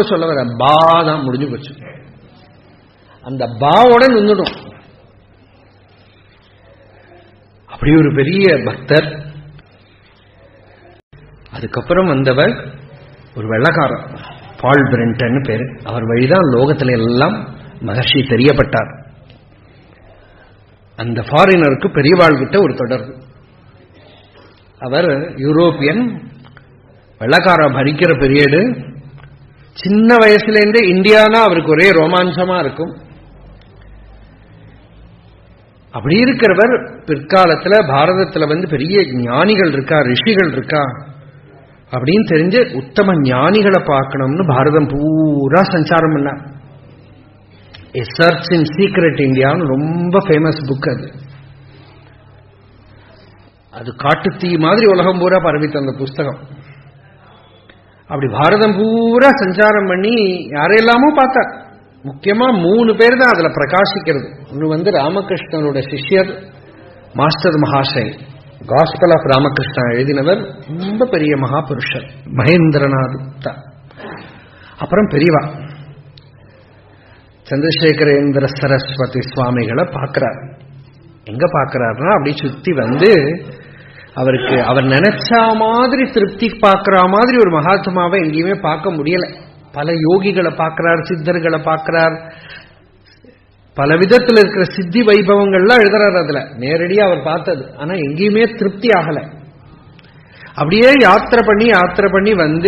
சொல்ல வர பா தான் முடிஞ்சு போச்சு. அந்த பாவோட நின்றுடும். அப்படி ஒரு பெரிய பக்தர். அதுக்கப்புறம் வந்தவர் ஒரு வெள்ளக்காரர், பால் பிரெண்டன் பேரு. அவர் வழிதான் லோகத்துல எல்லாம் மகர்ஷி தெரியப்பட்டார். அந்த ஃபாரினருக்கு பெரியவாள் கிட்ட ஒரு தொடர்பு. அவர் யூரோப்பியன், வெள்ளக்கார பறிக்கிற பீரியடு. சின்ன வயசுலேருந்தே இந்தியானா அவருக்கு ஒரே ரோமாஞ்சமா இருக்கும். அப்படி இருக்கிறவர் பிற்காலத்துல பாரதத்துல பெரிய ஞானிகள் இருக்கா, ரிஷிகள் இருக்கா அப்படின்னு தெரிஞ்சு உத்தம ஞானிகளை பார்க்கணும்னு பாரதம் பூரா சஞ்சாரம் பண்ணார். A Search in Secret India ரொம்ப ஃபேமஸ் புக். அது காட்டுத்தீ மாதிரி உலகம் பூரா பரவித்த அந்த புஸ்தகம். அப்படி பாரதம் பூரா சஞ்சாரம் பண்ணி யாரையெல்லாமோ பார்த்தார். முக்கியமா 3 பேர் தான் அதுல பிரகாசிக்கிறது. ஒன்று ராமகிருஷ்ணனோட சிஷ்யர் மாஸ்டர் மகாசய், காஸ்பல் ஆஃப் ராமகிருஷ்ணா எழுதினவர், ரொம்ப பெரிய மகாபுருஷர் மகேந்திரநாத். அப்புறம் பெரியவா சந்திரசேகரேந்திர சரஸ்வதி சுவாமிகளை பார்க்கிறார். எங்க பார்க்கிறார்னா அப்படி சுத்தி அவருக்கு அவர் நினைச்ச மாதிரி திருப்தி பார்க்கிற மாதிரி ஒரு மகாத்மாவை எங்கேயுமே பார்க்க முடியல. பல யோகிகளை பார்க்கிறார், சித்தர்களை பார்க்கிறார், பல விதத்தில் இருக்கிற சித்தி வைபவங்கள்லாம் எழுதுறாரு அதுல. நேரடியா அவர் பார்த்தது. ஆனா எங்கேயுமே திருப்தி ஆகல. அப்படியே யாத்திரை பண்ணி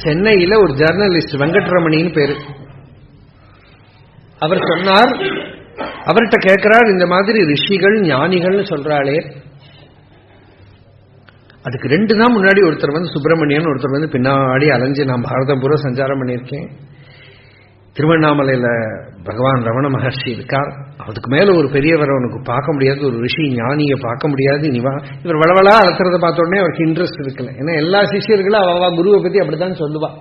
சென்னையில ஒரு ஜர்னலிஸ்ட் வெங்கட்ரமணின்னு பேரு. அவர் சொன்னார், அவர்கிட்ட கேட்கிறார், இந்த மாதிரி ரிஷிகள் ஞானிகள்னு சொல்றாளே, அதுக்கு 2 நாள் முன்னாடி ஒருத்தர் சுப்பிரமணியன், ஒருத்தர் பின்னாடி அலைஞ்சு நான் பாரதம் பூரா சஞ்சாரம் பண்ணியிருக்கேன். திருவண்ணாமலையில பகவான் ரமண மகர்ஷி இருக்கார். அதுக்கு மேல ஒரு பெரியவரை உனக்கு பார்க்க முடியாது, ஒரு ரிஷி ஞானியை பார்க்க முடியாது. இவர் வளவளா அலத்துறதை பார்த்த உடனே அவருக்கு இன்ட்ரெஸ்ட் இருக்குல்ல. ஏன்னா எல்லா சிஷியர்களும் அவ குருவை பத்தி அப்படித்தான் சொல்லுவா.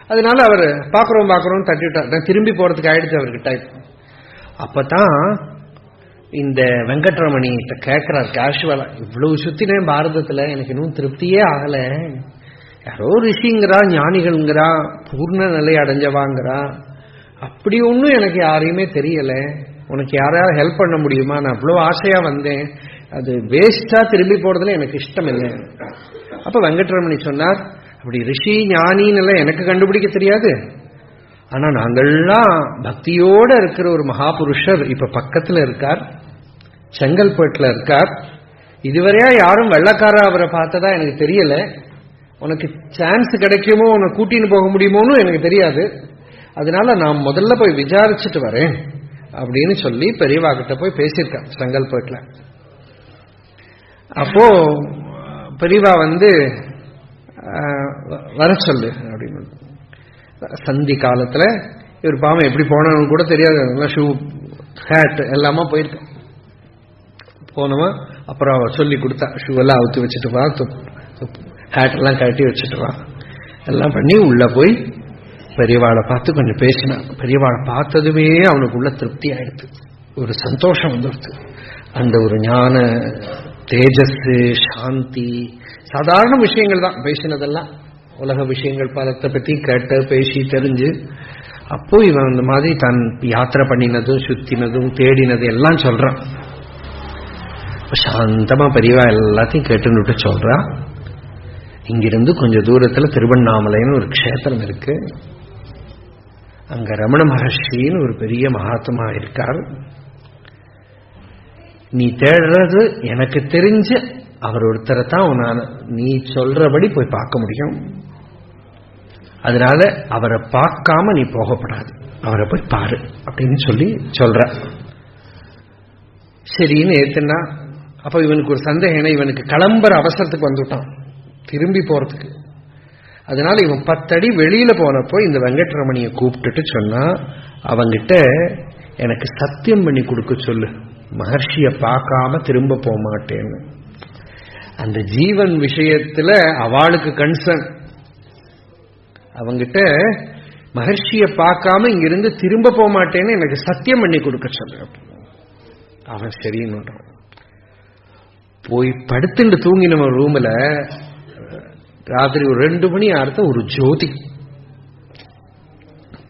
அதனால அவர் பார்க்கிறோம் தட்டிவிட்டார். நான் திரும்பி போறதுக்கு ஆயிடுச்சு அவருக்கு டைப். அப்பதான் இந்த வெங்கட்ரமணி கேட்கிறார் கேஷுவலா, இவ்வளவு சுத்தினேன் பாரதத்துல, எனக்கு இன்னும் திருப்தியே ஆகல. யாரோ ரிஷிங்கிறா, ஞானிகள்ங்கிறா, பூர்ண நிலை அடைஞ்சவாங்கிறா, அப்படி ஒன்னும் எனக்கு யாரையுமே தெரியல. உனக்கு யாராவது ஹெல்ப் பண்ண முடியுமா? நான் அவ்வளவு ஆசையா வந்தேன், அது வேஸ்டா திரும்பி போறதுல எனக்கு இஷ்டம் இல்லை. அப்ப வெங்கட்ரமணி சொன்னார், அப்படி ரிஷி ஞானின்னு எனக்கு கண்டுபிடிக்க தெரியாது. ஆனா நாங்கள்லாம் பக்தியோட இருக்கிற ஒரு மகாபுருஷர் இப்ப பக்கத்துல இருக்கார், செங்கல்பட்டுல இருக்கார். இதுவரையா யாரும் வெள்ளக்கார அவரை பார்த்ததா எனக்கு தெரியல. உனக்கு சான்ஸ் கிடைக்குமோ, உனக்கு கூட்டின்னு போக முடியுமோன்னு எனக்கு தெரியாது. அதனால நான் முதல்ல போய் விசாரிச்சுட்டு வரேன் அப்படின்னு சொல்லி பெரியவா கிட்ட போய் பேசியிருக்கேன் செங்கல்பட்டுல. அப்போ பெரியவா வர சொல்லு அப்படின்னு. சந்தி காலத்துல இவர் பாவம் எப்படி போனவன்னு கூட தெரியாது. ஷூ ஹேட் எல்லாமா போயிருக்கேன். போனவன் அப்புறம் சொல்லி கொடுத்தா, ஷூ எல்லாம் அவுத்து வச்சுட்டு வா, ஹேட் எல்லாம் கட்டி வச்சுட்டு வா, எல்லாம் பண்ணி உள்ள போய் பெரியவாளை பார்த்து கொஞ்சம் பேசினான். பெரியவாளை பார்த்ததுமே அவனுக்குள்ள திருப்தி ஆயிடுது, ஒரு சந்தோஷம் வந்துடுது. அந்த ஒரு ஞான தேஜஸ், சாந்தி, சாதாரண விஷயங்கள் தான் பேசினதெல்லாம், உலக விஷயங்கள் பலத்தை பத்தி கேட்டு பேசி தெரிஞ்சு. அப்போ இவன் அந்த மாதிரி தன் யாத்திரை பண்ணினதும் சுத்தினதும் தேடினது எல்லாம் சொல்றான். சாந்தமா பெரியவா எல்லாத்தையும் கேட்டுன்னு சொல்றான். இங்கிருந்து கொஞ்சம் தூரத்துல திருவண்ணாமலைன்னு ஒரு க்ஷேத்திரம் இருக்கு. அங்க ரமண மகர்ஷின்னு ஒரு பெரிய மகாத்மா இருக்கார். நீ தேடுறது எனக்கு தெரிஞ்சு அவர் ஒருத்தரை தான் நீ சொல்றபடி போய் பார்க்க முடியும். அதனால அவரை பார்க்காம நீ போகப்படாது, அவரை போய் பாரு அப்படின்னு சொல்ற. சரின்னு ஏத்துனா. அப்ப இவனுக்கு ஒரு சந்தேகம், இவனுக்கு கிளம்புற அவசரத்துக்கு வந்துட்டான் திரும்பி போறதுக்கு. அதனால இவன் 10 அடி வெளியில போனப்போ இந்த வெங்கட்ரமணியை கூப்பிட்டுட்டு சொன்னா, அவங்கிட்ட எனக்கு சத்தியம் பண்ணி கொடுக்க சொல்லு, மகர்ஷிய பார்க்காம திரும்ப போக மாட்டேன்னு. அந்த ஜீவன் விஷயத்துல அவளுக்கு கன்சர்ன். அவங்கிட்ட மகர்ஷிய பார்க்காம இங்கிருந்து திரும்ப போக மாட்டேன்னு எனக்கு சத்தியம் பண்ணி கொடுக்க சொல்லு. அவன் சரின்னு போய் படுத்துட்டு தூங்கின ரூம்ல ராத்திரி ஒரு 2 மணி ஆறுத்த ஒரு ஜோதி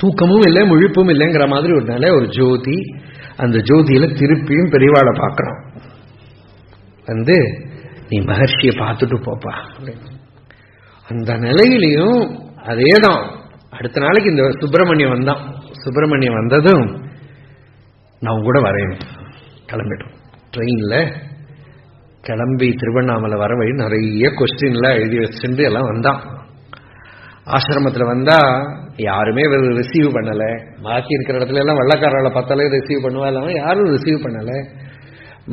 தூக்கமும் இல்லை முழிப்பும் இல்லைங்கிற மாதிரி ஒரு நிலை, ஒரு ஜோதி. அந்த ஜோதியில திருப்பியும் பெரியவாளை பார்க்கறான். வந்து நீ மகர்ஷியை பார்த்துட்டு போப்பா. அந்த நிலையிலையும் அதேதான். அடுத்த நாளைக்கு இந்த சுப்பிரமணியம் வந்தான். சுப்பிரமணியம் வந்ததும் நான் கூட வரேன், கிளம்பிட்டோம். ட்ரெயின்ல கிளம்பி திருவண்ணாமலை வர வழி நிறைய கொஸ்டின்லாம் எழுதி வச்சுட்டு எல்லாம் வந்தான். ஆசிரமத்தில் வந்தா யாருமே ரிசீவ் பண்ணல. பாக்கி இருக்கிற இடத்துல எல்லாம் வெள்ளக்காரர்களை பார்த்தாலே ரிசீவ் பண்ணுவா, இல்லாம யாரும் ரிசீவ் பண்ணல.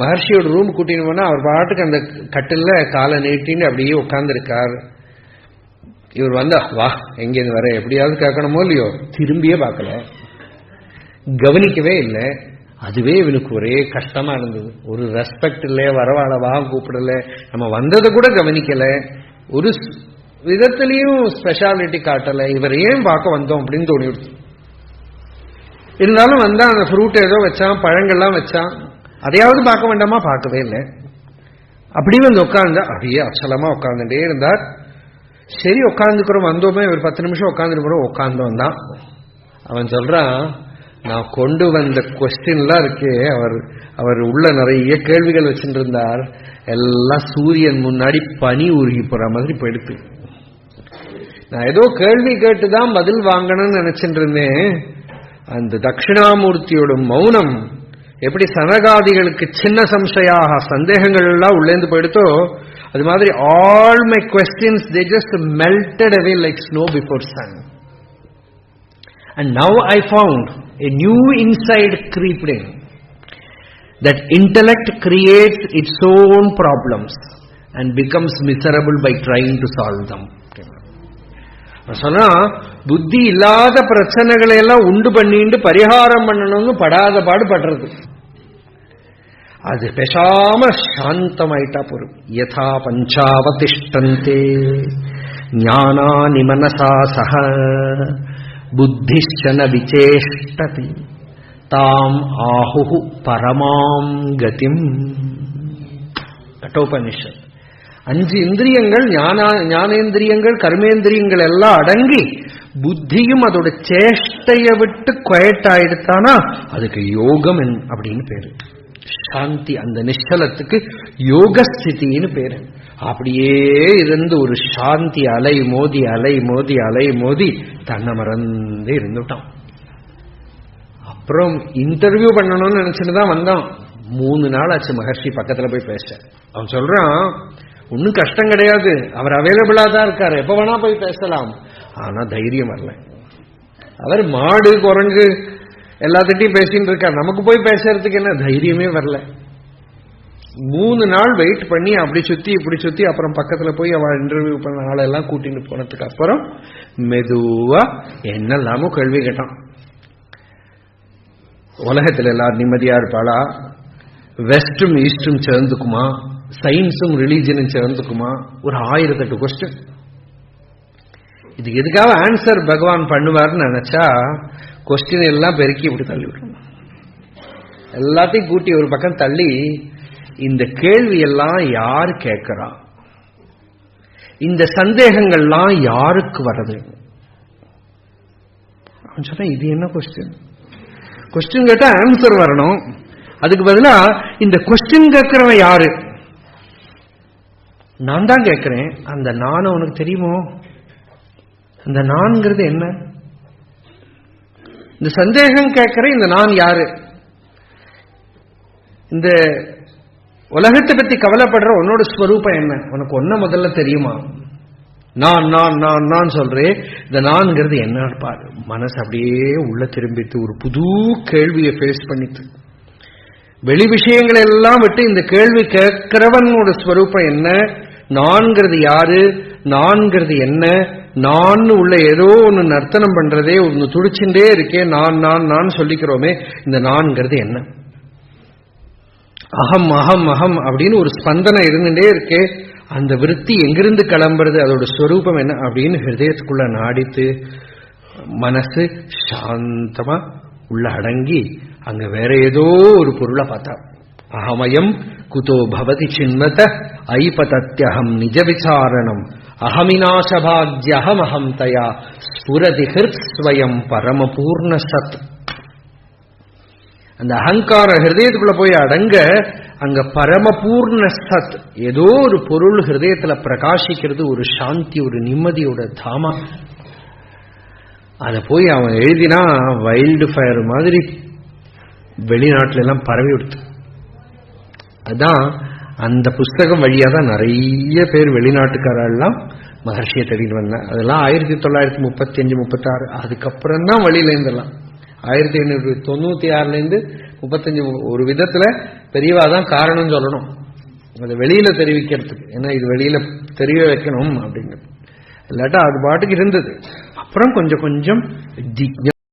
மகர்ஷியோட ரூம் கூட்டின்னு போனா அவர் பாட்டுக்கு அந்த கட்டில காலை நீட்டின்னு அப்படியே உட்கார்ந்துருக்கார். இவர் வந்தா வா எங்கேருந்து வர எப்படியாவது கேட்கணுமோ இல்லையோ, திரும்பியே பார்க்கல, கவனிக்கவே இல்லை. அதுவே இவனுக்கு ஒரே கஷ்டமா இருந்தது. ஒரு ரெஸ்பெக்ட் இல்லை, வரவாழ வா கூப்பிடல, நம்ம வந்ததை கூட கவனிக்கல, ஒரு விதத்திலையும் ஸ்பெஷாலிட்டி காட்டல. இவர் ஏன் பார்க்க வந்தோம் அப்படின்னு தோணிடுச்சு. இருந்தாலும் வந்தா அந்த ஃப்ரூட் ஏதோ வச்சான், பழங்கள்லாம் வச்சான், அதையாவது பார்க்க வேண்டாமா, பார்க்கவே இல்லை. அப்படியே வந்து உட்கார்ந்தா அப்படியே அச்சலமா உட்கார்ந்துட்டே இருந்தார். சரி உட்கார்ந்துக்கிறோம், வந்தோமே ஒரு 10 நிமிஷம் உட்கார்ந்துட்டு போறோம். உட்கார்ந்தோம் தான். அவன் சொல்றான், நான் கொண்டு வந்த கொஸ்டின்லாம் இருக்கு, அவர் உள்ள நிறைய கேள்விகள் வச்சுட்டு இருந்தார், எல்லாம் சூரியன் முன்னாடி பனி உருகி போற மாதிரி போயிடுது. நான் ஏதோ கேள்வி கேட்டுதான் பதில் வாங்கணும்னு நினைச்சிட்டு இருந்தேன். அந்த தட்சிணாமூர்த்தியோட மௌனம் எப்படி சனகாதிகளுக்கு சின்ன சம்சயாக சந்தேகங்கள் எல்லாம் உள்ளேந்து போயிடுத்தோ, அது மாதிரி all my questions they just melted away like snow before sun. And now I found a new insight creeped in, that intellect creates its own problems and becomes miserable by trying to solve them. சொன்னா புத்தி இல்லாத பிரச்சனைகளை எல்லாம் உண்டு பண்ணிட்டு பரிகாரம் பண்ணணும்னு படாத பாடுபடுறது. அது பேசாம சாந்தமாயிட்டா போரும். யதா பஞ்சாவதிஷ்டந்தே ஞானானி மனசா சஹ புத்திஷ்சன விசேஷ்டதி தாம் ஆஹு பரமாம் கதிம். கட்டோபனிஷத். 5 இந்திரியங்கள், ஞானேந்திரியங்கள், கர்மேந்திரியங்கள் எல்லாம் அடங்கி புத்தியும் அதோட சேஷ்டையை விட்டு குவைட் ஆயிடுத்தானா அதுக்கு யோகம் அப்படின்னு பேரு. சாந்தி, அந்த நிச்சலத்துக்கு யோகஸ்திதின்னு பேரு. அப்படியே இருந்து ஒரு சாந்தி அலை மோதி அலை மோதி அலை மோதி தன்னை மறந்து இருந்துட்டான். அப்புறம் இன்டர்வியூ பண்ணணும்னு நினைச்சுட்டு தான் வந்தான். 3 நாள் ஆச்சு மகர்ஷி பக்கத்துல போய் பேச. அவன் சொல்றான், ஒன்னும் கஷ்டம் கிடையாது, அவர் அவைலபிளா தான் இருக்காரு, எப்ப வேணா போய் பேசலாம். ஆனா தைரியம் வரல. அவர் மாடு குரங்கு எல்லாத்திட்டையும் பேசிட்டு இருக்கார், நமக்கு போய் பேசுறதுக்கு என்ன தைரியமே வரல. 3 நாள் வெயிட் பண்ணி அப்படி சுத்தி இப்படி சுத்தி அப்புறம் பக்கத்துல போய் அவ இன்டர்வியூ பண்ண ஆளெல்லாம் கூட்டிட்டு போனதுக்கு அப்புறம் மெதுவா என்னெல்லாமோ கேள்வி கேட்டான். உலகத்துல எல்லாரும் நிம்மதியா இருப்பாளா, வெஸ்டும் ஈஸ்டும் சேர்ந்துக்குமா, சயின்ஸும் ரிலீஜனும் சேர்ந்துக்குமா, ஒரு 1008 கொஸ்டின். இதுக்கு எதுக்காக ஆன்சர் பகவான் பண்ணுவார்னு நினைச்சா கொஸ்டின் எல்லாம் பெருக்கி இப்படி தள்ளி விட்டுருவோம். எல்லாத்தையும் கூட்டி ஒரு பக்கம் தள்ளி, இந்த கேள்வி எல்லாம் யார் கேட்கிறா, இந்த சந்தேகங்கள்லாம் யாருக்கு வர்றது? அவன் சொன்ன, இது என்ன கொஸ்டின்? கொஸ்டின் கேட்டா ஆன்சர் வரணும், அதுக்கு பதிலா இந்த கொஸ்டின் கேட்கிறவன் யாரு? நான் தான் கேட்கிறேன். அந்த நான் உனக்கு தெரியுமோ? அந்த நான்கிறது என்ன? இந்த சந்தேகம் கேட்கிற இந்த நான் யாரு? இந்த உலகத்தை பத்தி கவலைப்படுற உன்னோட ஸ்வரூபம் என்ன? உனக்கு ஒன்ன முதல்ல தெரியுமா? நான் நான் நான் நான் சொல்றேன். இந்த நான்கிறது என்ன பாரு. மனசு அப்படியே உள்ள திரும்பிட்டு ஒரு புது கேள்வியை ஃபேஸ் பண்ணிட்டு, வெளி விஷயங்கள் எல்லாம் விட்டு இந்த கேள்வி கேட்கிறவனோட ஸ்வரூபம் என்ன, நான்கிறது யாரு, நான்கிறது என்ன, நான் உள்ள ஏதோ ஒன்னு நர்த்தனம் பண்றதே ஒன்னு துடிச்சுட்டே இருக்கே, நான் நான் நான் சொல்லிக்கிறோமே, இந்த நான்கிறது என்ன? அகம் அகம் அகம் அப்படின்னு ஒரு ஸ்பந்தனை இருந்துட்டே இருக்கே, அந்த விருத்தி எங்கிருந்து கிளம்புறது, அதோட ஸ்வரூபம் என்ன அப்படின்னு ஹிருதயத்துக்குள்ள நாடித்து மனசு சாந்தமா உள்ள அடங்கி அங்க வேற ஏதோ ஒரு பொருளை பார்த்தா, அகமயம் குதோ பவதி சின்மத ஐபதத்யகம் நிஜ விசாரணம் அஹமிநாசபாக்யஹமஹம் தயா ஸ்புரதி ஹிருத் ஸ்வயம் பரமபூர்ண சத். அந்த அகங்கார ஹிருதயத்துக்குள்ள போய் அடங்க அங்க பரமபூர்ண சத், ஏதோ ஒரு பொருள் ஹிருதயத்துல பிரகாசிக்கிறது, ஒரு சாந்தி, ஒரு நிம்மதியோட தாமா. அதை போய் அவன் எழுதினா வைல்டு ஃபயர் மாதிரி வெளிநாட்டுல எல்லாம் பரவி விடுத்து. அதான் அந்த புஸ்தகம் வழியா தான் நிறைய பேர் வெளிநாட்டுக்காரெல்லாம் மகர்ஷியை தேடிட்டு வந்தேன். அதெல்லாம் 1935-36, அதுக்கப்புறம் தான் வழியில இருந்தெல்லாம் 1896 35 ஒரு விதத்துல பெரியவாதான் காரணம் சொல்லணும், அதை வெளியில தெரிவிக்கிறதுக்கு. ஏன்னா இது வெளியில தெரிய வைக்கணும் அப்படிங்கிறது. இல்லாட்டா அது பாட்டுக்கு இருந்தது. அப்புறம் கொஞ்சம் கொஞ்சம்